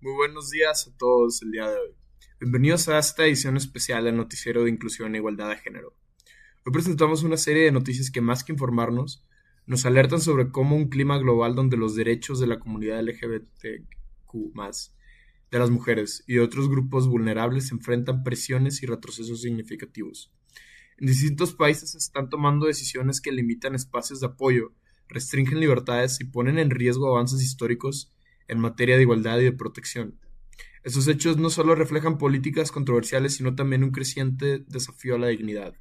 Muy buenos días a todos el día de hoy. Bienvenidos a esta edición especial del Noticiero de Inclusión e Igualdad de Género. Hoy presentamos una serie de noticias que más que informarnos, nos alertan sobre cómo un clima global donde los derechos de la comunidad LGBTQ+, de las mujeres y de otros grupos vulnerables enfrentan presiones y retrocesos significativos. En distintos países se están tomando decisiones que limitan espacios de apoyo, restringen libertades y ponen en riesgo avances históricos en materia de igualdad y de protección. Estos hechos no solo reflejan políticas controversiales, sino también un creciente desafío a la dignidad,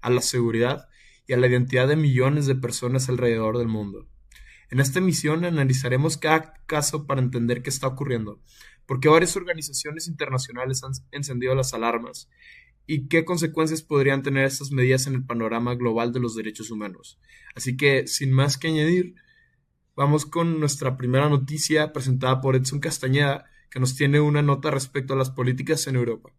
a la seguridad y a la identidad de millones de personas alrededor del mundo. En esta emisión analizaremos cada caso para entender qué está ocurriendo, por qué varias organizaciones internacionales han encendido las alarmas y qué consecuencias podrían tener estas medidas en el panorama global de los derechos humanos. Así que, sin más que añadir, vamos con nuestra primera noticia presentada por Edson Castañeda, que nos tiene una nota respecto a las políticas en Europa.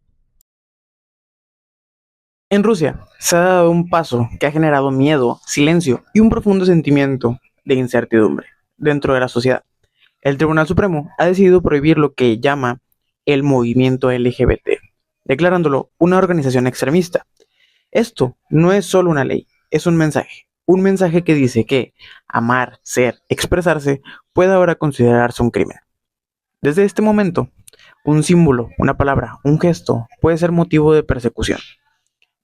En Rusia se ha dado un paso que ha generado miedo, silencio y un profundo sentimiento de incertidumbre dentro de la sociedad. El Tribunal Supremo ha decidido prohibir lo que llama el movimiento LGBT, declarándolo una organización extremista. Esto no es solo una ley, es un mensaje que dice que amar, ser, expresarse puede ahora considerarse un crimen. Desde este momento, un símbolo, una palabra, un gesto puede ser motivo de persecución.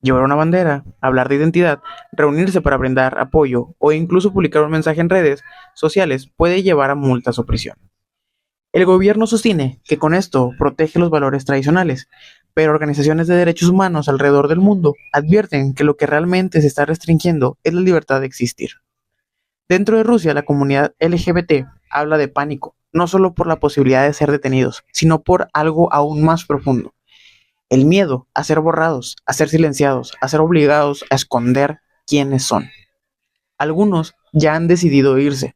Llevar una bandera, hablar de identidad, reunirse para brindar apoyo o incluso publicar un mensaje en redes sociales puede llevar a multas o prisión. El gobierno sostiene que con esto protege los valores tradicionales, pero organizaciones de derechos humanos alrededor del mundo advierten que lo que realmente se está restringiendo es la libertad de existir. Dentro de Rusia, la comunidad LGBT habla de pánico, no solo por la posibilidad de ser detenidos, sino por algo aún más profundo: el miedo a ser borrados, a ser silenciados, a ser obligados a esconder quiénes son. Algunos ya han decidido irse,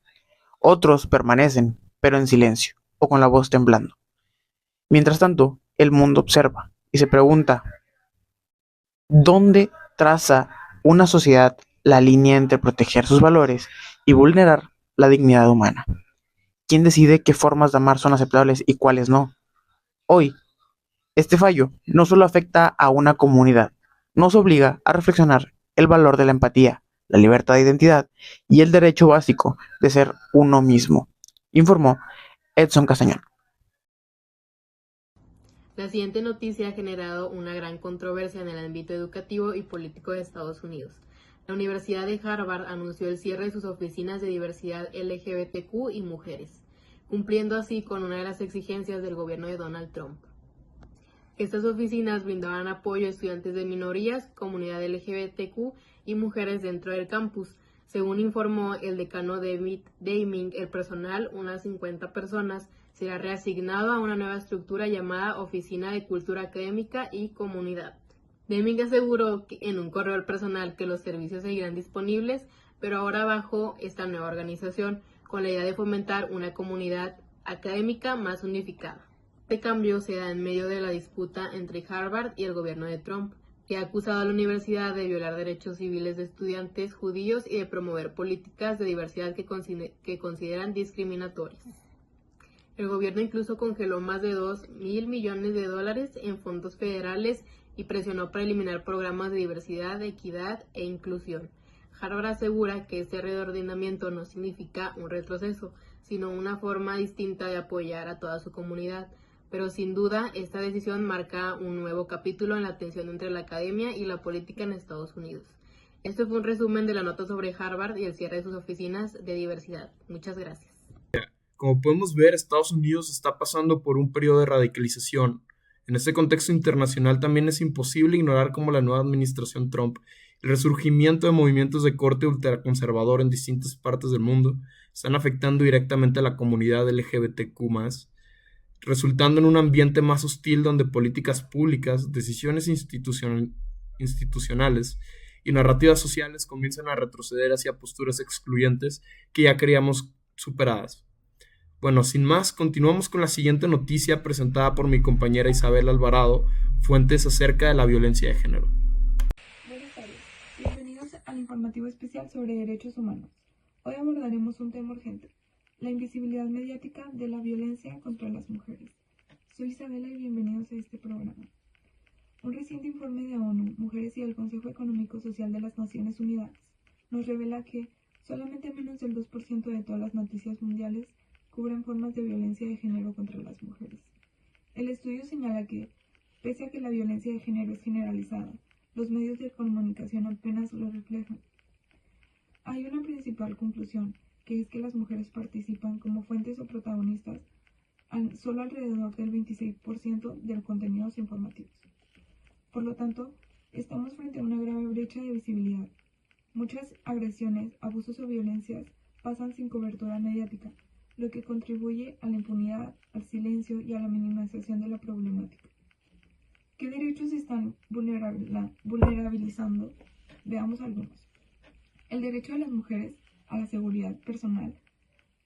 otros permanecen, pero en silencio o con la voz temblando. Mientras tanto, el mundo observa y se pregunta: ¿dónde traza una sociedad la línea entre proteger sus valores y vulnerar la dignidad humana? ¿Quién decide qué formas de amar son aceptables y cuáles no? Hoy, este fallo no solo afecta a una comunidad, nos obliga a reflexionar el valor de la empatía, la libertad de identidad y el derecho básico de ser uno mismo, informó Edson Castañón. La siguiente noticia ha generado una gran controversia en el ámbito educativo y político de Estados Unidos. La Universidad de Harvard anunció el cierre de sus oficinas de diversidad LGBTQ y mujeres, cumpliendo así con una de las exigencias del gobierno de Donald Trump. Estas oficinas brindaban apoyo a estudiantes de minorías, comunidad LGBTQ y mujeres dentro del campus. Según informó el decano David Deming, el personal, unas 50 personas, será reasignado a una nueva estructura llamada Oficina de Cultura Académica y Comunidad. Deming aseguró en un correo al personal que los servicios seguirán disponibles, pero ahora bajo esta nueva organización, con la idea de fomentar una comunidad académica más unificada. Este cambio se da en medio de la disputa entre Harvard y el gobierno de Trump, que ha acusado a la universidad de violar derechos civiles de estudiantes judíos y de promover políticas de diversidad que consideran discriminatorias. El gobierno incluso congeló más de $2.000 millones en fondos federales y presionó para eliminar programas de diversidad, equidad e inclusión. Harvard asegura que este reordenamiento no significa un retroceso, sino una forma distinta de apoyar a toda su comunidad. Pero sin duda, esta decisión marca un nuevo capítulo en la tensión entre la academia y la política en Estados Unidos. Este fue un resumen de la nota sobre Harvard y el cierre de sus oficinas de diversidad. Muchas gracias. Como podemos ver, Estados Unidos está pasando por un periodo de radicalización. En este contexto internacional también es imposible ignorar cómo la nueva administración Trump, el resurgimiento de movimientos de corte ultraconservador en distintas partes del mundo, están afectando directamente a la comunidad LGBTQ+, resultando en un ambiente más hostil donde políticas públicas, decisiones institucionales y narrativas sociales comienzan a retroceder hacia posturas excluyentes que ya creíamos superadas. Bueno, sin más, continuamos con la siguiente noticia presentada por mi compañera Isabel Alvarado, fuentes acerca de la violencia de género. Buenas tardes, bienvenidos al informativo especial sobre derechos humanos. Hoy abordaremos un tema urgente: la invisibilidad mediática de la violencia contra las mujeres. Soy Isabela y bienvenidos a este programa. Un reciente informe de ONU, Mujeres y el Consejo Económico Social de las Naciones Unidas nos revela que solamente menos del 2% de todas las noticias mundiales cubren formas de violencia de género contra las mujeres. El estudio señala que, pese a que la violencia de género es generalizada, los medios de comunicación apenas lo reflejan. Hay una principal conclusión, que es que las mujeres participan como fuentes o protagonistas solo alrededor del 26% de los contenidos informativos. Por lo tanto, estamos frente a una grave brecha de visibilidad. Muchas agresiones, abusos o violencias pasan sin cobertura mediática, lo que contribuye a la impunidad, al silencio y a la minimización de la problemática. ¿Qué derechos se están vulnerabilizando? Veamos algunos. El derecho de las mujeres a la seguridad personal,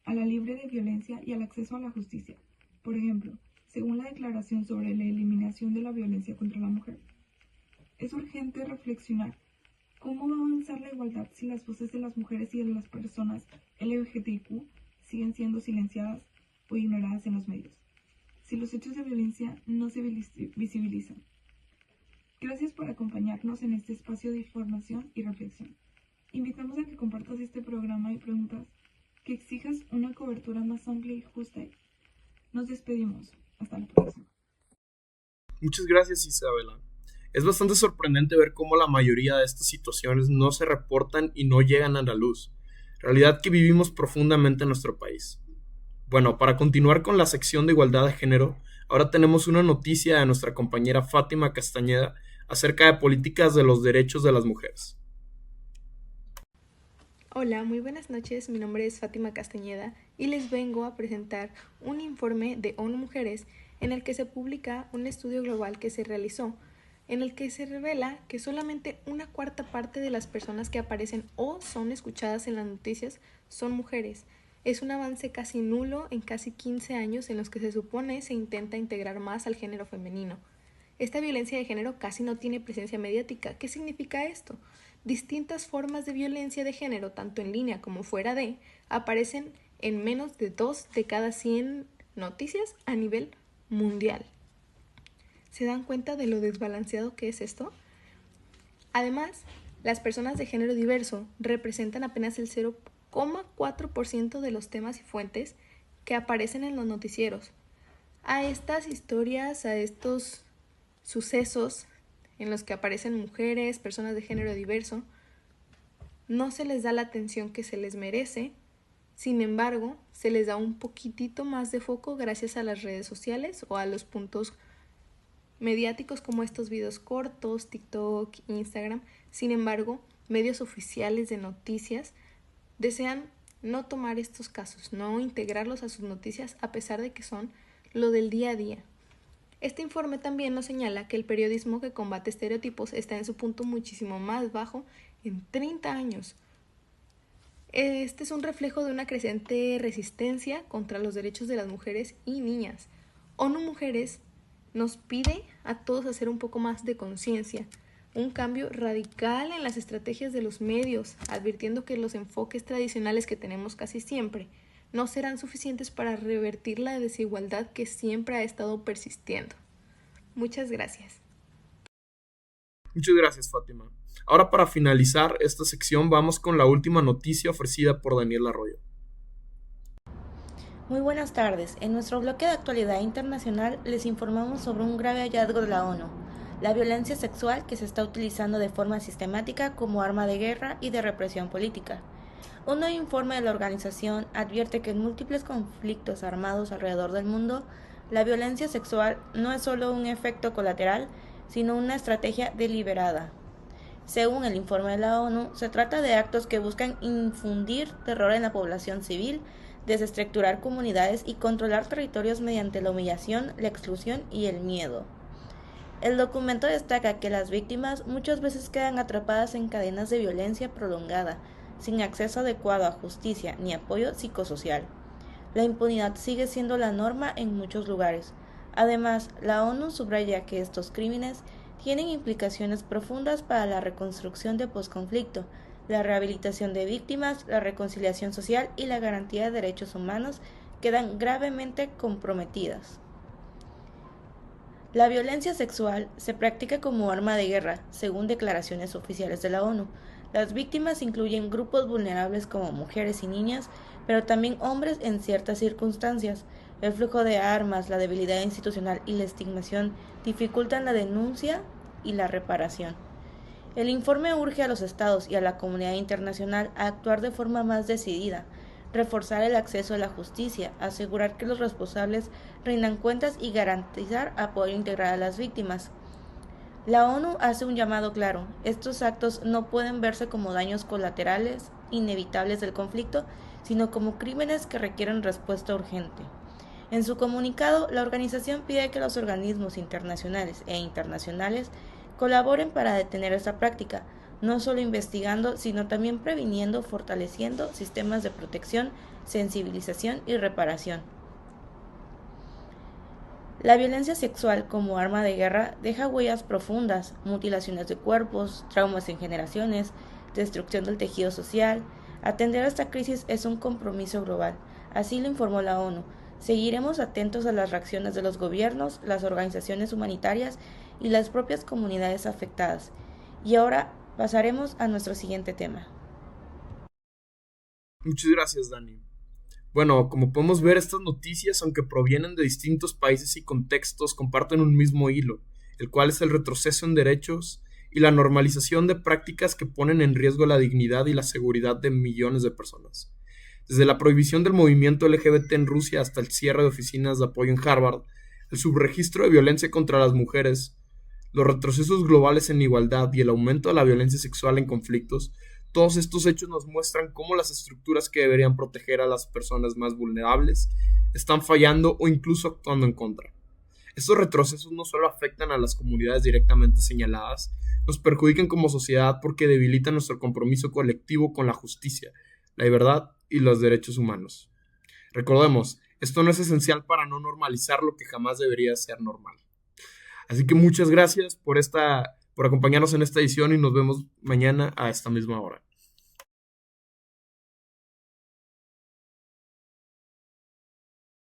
a la libre de violencia y al acceso a la justicia. Por ejemplo, según la Declaración sobre la Eliminación de la Violencia contra la Mujer, es urgente reflexionar cómo va a avanzar la igualdad si las voces de las mujeres y de las personas LGBTQ siguen siendo silenciadas o ignoradas en los medios, si los hechos de violencia no se visibilizan. Gracias por acompañarnos en este espacio de información y reflexión. Invitamos a que compartas este programa y preguntas, que exijas una cobertura más amplia y justa. Nos despedimos. Hasta la próxima. Muchas gracias, Isabela. Es bastante sorprendente ver cómo la mayoría de estas situaciones no se reportan y no llegan a la luz, realidad que vivimos profundamente en nuestro país. Bueno, para continuar con la sección de igualdad de género, ahora tenemos una noticia de nuestra compañera Fátima Castañeda acerca de políticas de los derechos de las mujeres. Hola, muy buenas noches, mi nombre es Fátima Castañeda y les vengo a presentar un informe de ONU Mujeres en el que se publica un estudio global que se realizó, en el que se revela que solamente una cuarta parte de las personas que aparecen o son escuchadas en las noticias son mujeres. Es un avance casi nulo en casi 15 años en los que se supone se intenta integrar más al género femenino. Esta violencia de género casi no tiene presencia mediática. ¿Qué significa esto? Distintas formas de violencia de género, tanto en línea como fuera de, aparecen en menos de 2 de cada 100 noticias a nivel mundial. ¿Se dan cuenta de lo desbalanceado que es esto? Además, las personas de género diverso representan apenas el 0,4% de los temas y fuentes que aparecen en los noticieros. A estas historias, a estos sucesos en los que aparecen mujeres, personas de género diverso, no se les da la atención que se les merece. Sin embargo, se les da un poquitito más de foco gracias a las redes sociales o a los puntos mediáticos como estos videos cortos, TikTok, Instagram. Sin embargo, medios oficiales de noticias desean no tomar estos casos, no integrarlos a sus noticias a pesar de que son lo del día a día. Este informe también nos señala que el periodismo que combate estereotipos está en su punto muchísimo más bajo en 30 años. Este es un reflejo de una creciente resistencia contra los derechos de las mujeres y niñas. ONU Mujeres nos pide a todos hacer un poco más de conciencia, un cambio radical en las estrategias de los medios, advirtiendo que los enfoques tradicionales que tenemos casi siempre no serán suficientes para revertir la desigualdad que siempre ha estado persistiendo. Muchas gracias. Muchas gracias, Fátima. Ahora, para finalizar esta sección, vamos con la última noticia ofrecida por Daniel Arroyo. Muy buenas tardes. En nuestro bloque de actualidad internacional les informamos sobre un grave hallazgo de la ONU, la violencia sexual que se está utilizando de forma sistemática como arma de guerra y de represión política. Un nuevo informe de la organización advierte que en múltiples conflictos armados alrededor del mundo, la violencia sexual no es solo un efecto colateral, sino una estrategia deliberada. Según el informe de la ONU, se trata de actos que buscan infundir terror en la población civil, desestructurar comunidades y controlar territorios mediante la humillación, la exclusión y el miedo. El documento destaca que las víctimas muchas veces quedan atrapadas en cadenas de violencia prolongada, sin acceso adecuado a justicia ni apoyo psicosocial. La impunidad sigue siendo la norma en muchos lugares. Además, la ONU subraya que estos crímenes tienen implicaciones profundas para la reconstrucción de posconflicto, la rehabilitación de víctimas, la reconciliación social y la garantía de derechos humanos quedan gravemente comprometidas. La violencia sexual se practica como arma de guerra, según declaraciones oficiales de la ONU. Las víctimas incluyen grupos vulnerables como mujeres y niñas, pero también hombres en ciertas circunstancias. El flujo de armas, la debilidad institucional y la estigmación dificultan la denuncia y la reparación. El informe urge a los estados y a la comunidad internacional a actuar de forma más decidida, reforzar el acceso a la justicia, asegurar que los responsables rindan cuentas y garantizar apoyo integral a las víctimas. La ONU hace un llamado claro: estos actos no pueden verse como daños colaterales inevitables del conflicto, sino como crímenes que requieren respuesta urgente. En su comunicado, la organización pide que los organismos internacionales e internacionales colaboren para detener esta práctica, no solo investigando, sino también previniendo, fortaleciendo sistemas de protección, sensibilización y reparación. La violencia sexual como arma de guerra deja huellas profundas, mutilaciones de cuerpos, traumas en generaciones, destrucción del tejido social. Atender a esta crisis es un compromiso global, así lo informó la ONU. Seguiremos atentos a las reacciones de los gobiernos, las organizaciones humanitarias y las propias comunidades afectadas. Y ahora pasaremos a nuestro siguiente tema. Muchas gracias, Dani. Bueno, como podemos ver, estas noticias, aunque provienen de distintos países y contextos, comparten un mismo hilo, el cual es el retroceso en derechos y la normalización de prácticas que ponen en riesgo la dignidad y la seguridad de millones de personas. Desde la prohibición del movimiento LGBT en Rusia hasta el cierre de oficinas de apoyo en Harvard, el subregistro de violencia contra las mujeres, los retrocesos globales en igualdad y el aumento de la violencia sexual en conflictos, todos estos hechos nos muestran cómo las estructuras que deberían proteger a las personas más vulnerables están fallando o incluso actuando en contra. Estos retrocesos no solo afectan a las comunidades directamente señaladas, nos perjudican como sociedad porque debilitan nuestro compromiso colectivo con la justicia, la verdad y los derechos humanos. Recordemos, esto no es esencial para no normalizar lo que jamás debería ser normal. Así que muchas gracias por acompañarnos en esta edición y nos vemos mañana a esta misma hora.